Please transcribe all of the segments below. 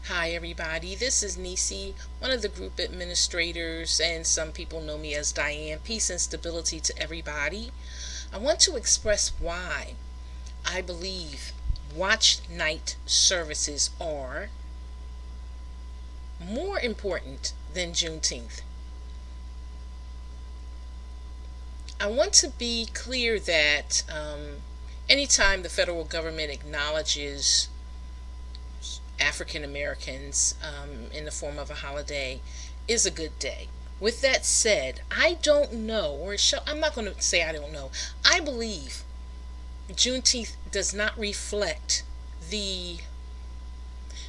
Hi everybody, this is Nisi, one of the group administrators, and some people know me as Diane. Peace and stability to everybody. I want to express why I believe watch night services are more important than Juneteenth. I want to be clear that anytime the federal government acknowledges African Americans in the form of a holiday is a good day. With that said, I don't know, I'm not going to say I don't know. I believe Juneteenth does not reflect the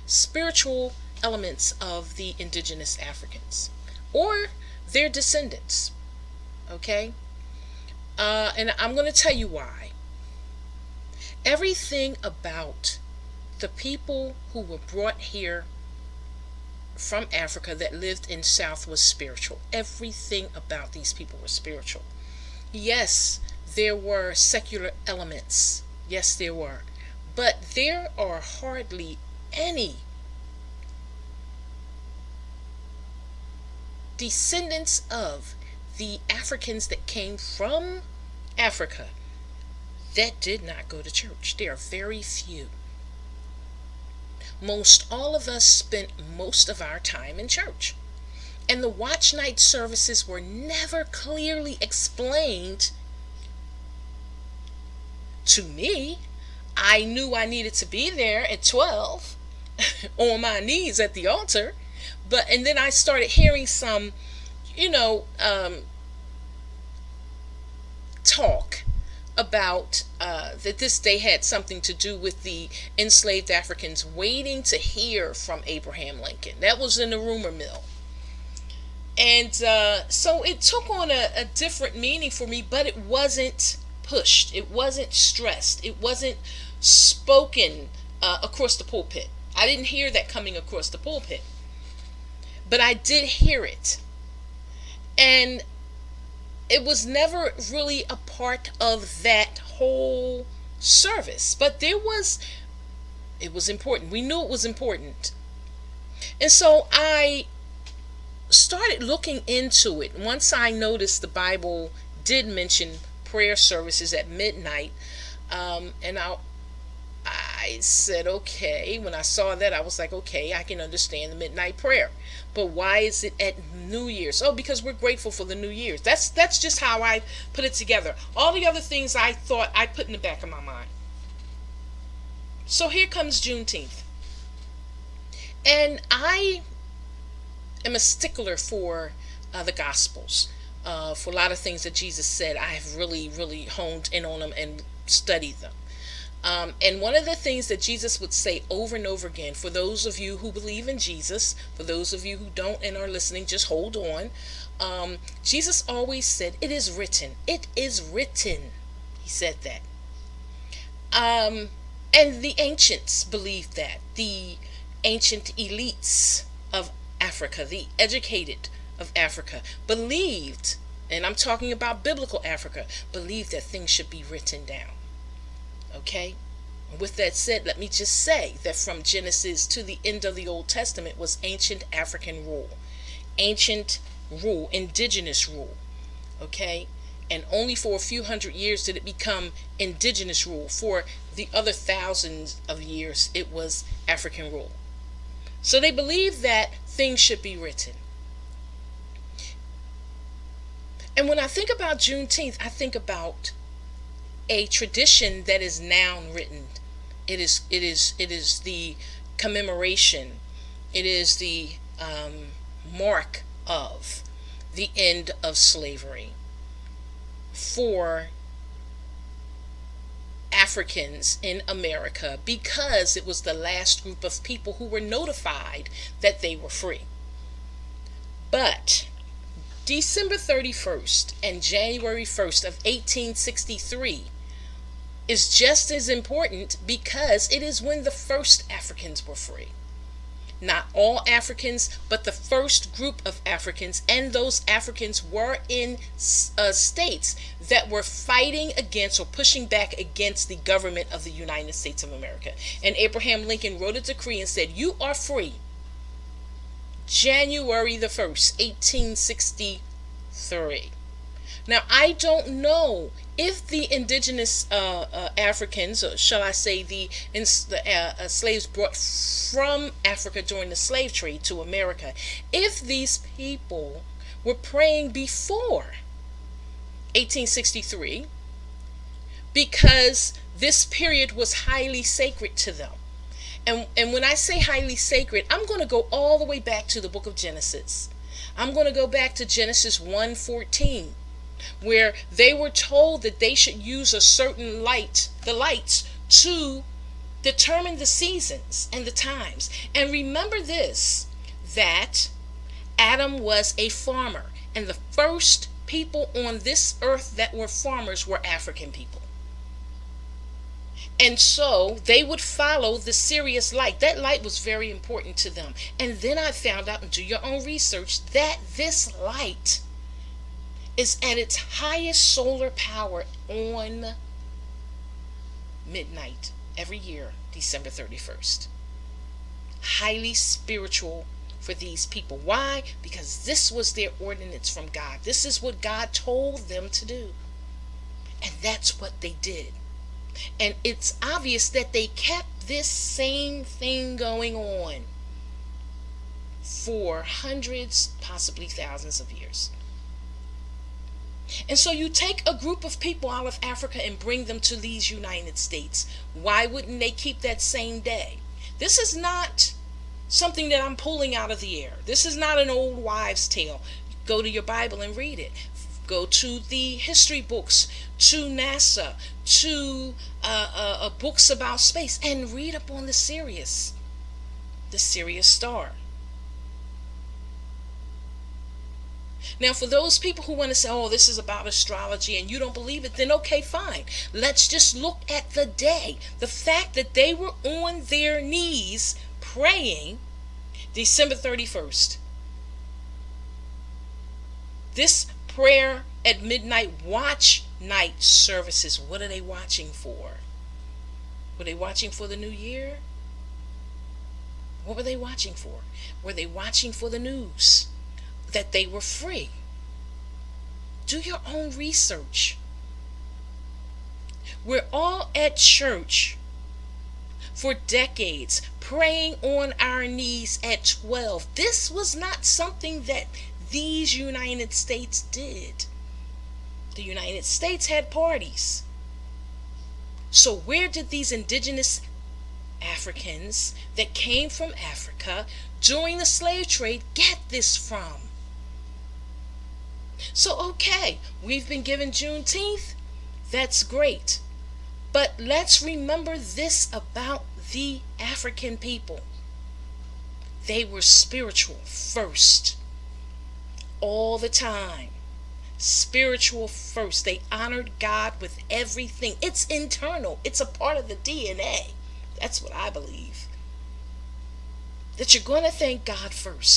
spiritual elements of the Indigenous Africans or their descendants. Okay? And I'm going to tell you why. Everything about the people who were brought here from Africa that lived in South was spiritual. Everything about these people was spiritual. Yes, there were secular elements. Yes, there were. But there are hardly any descendants of the Africans that came from Africa that did not go to church. There are very few. Most all of us spent most of our time in church. And the watch night services were never clearly explained to me. I knew I needed to be there at 12 on my knees at the altar. And then I started hearing some, talk about that this day had something to do with the enslaved Africans waiting to hear from Abraham Lincoln. That was in the rumor mill. And so it took on a different meaning for me, but it wasn't pushed. It wasn't stressed. It wasn't spoken across the pulpit. I didn't hear that coming across the pulpit. But I did hear it. And it was never really a part of that whole service, but it was important. We knew it was important. And so I started looking into it. Once I noticed the Bible did mention prayer services at midnight, and I said, okay, when I saw that, I was like, okay, I can understand the midnight prayer. But why is it at New Year's? Oh, because we're grateful for the New Year's. That's just how I put it together. All the other things I thought I put in the back of my mind. So here comes Juneteenth. And I am a stickler for the Gospels. For a lot of things that Jesus said, I have really, really honed in on them and studied them. And one of the things that Jesus would say over and over again, for those of you who believe in Jesus, for those of you who don't and are listening, just hold on. Jesus always said, it is written. It is written. He said that. And the ancients believed that. The ancient elites of Africa, the educated of Africa, believed, and I'm talking about biblical Africa, believed that things should be written down. Okay? With that said, let me just say that from Genesis to the end of the Old Testament was ancient African rule. Ancient rule, indigenous rule. Okay? And only for a few hundred years did it become indigenous rule. For the other thousands of years, it was African rule. So they believed that things should be written. And when I think about Juneteenth, I think about a tradition that is now written. It is the commemoration. It is the mark of the end of slavery for Africans in America, because it was the last group of people who were notified that they were free. But December 31st and January 1st of 1863 is just as important, because it is when the first Africans were free. Not all Africans, but the first group of Africans, and those Africans were in states that were fighting against or pushing back against the government of the United States of America. And Abraham Lincoln wrote a decree and said, you are free. January the 1st, 1863. Now, I don't know if the indigenous Africans, or shall I say the slaves brought from Africa during the slave trade to America, if these people were praying before 1863, because this period was highly sacred to them. And when I say highly sacred, I'm going to go all the way back to the book of Genesis. I'm going to go back to Genesis 1:14, where they were told that they should use a certain lights, to determine the seasons and the times. And remember this, that Adam was a farmer, and the first people on this earth that were farmers were African people. And so they would follow the Sirius light. That light was very important to them. And then I found out, and do your own research, that this light is at its highest solar power on midnight every year, December 31st. Highly spiritual for these people. Why? Because this was their ordinance from God. This is what God told them to do. And that's what they did. And it's obvious that they kept this same thing going on for hundreds, possibly thousands of years. And so you take a group of people out of Africa and bring them to these United States. Why wouldn't they keep that same day? This is not something that I'm pulling out of the air. This is not an old wives' tale. Go to your Bible and read it. Go to the history books, to NASA, to books about space, and read up on the Sirius star. Now, for those people who want to say, oh, this is about astrology and you don't believe it, then okay, fine. Let's just look at the day. The fact that they were on their knees praying December 31st. This prayer at midnight watch night services, what are they watching for? Were they watching for the new year? What were they watching for? Were they watching for the news that they were free? Do your own research. We're all at church for decades, praying on our knees at 12. This was not something that these United States did. The United States had parties. So where did these indigenous Africans that came from Africa during the slave trade get this from? So okay, we've been given Juneteenth. That's great. But let's remember this about the African people. They were spiritual first. All the time. Spiritual first. They honored God with everything. It's internal. It's a part of the DNA. That's what I believe. That you're going to thank God first.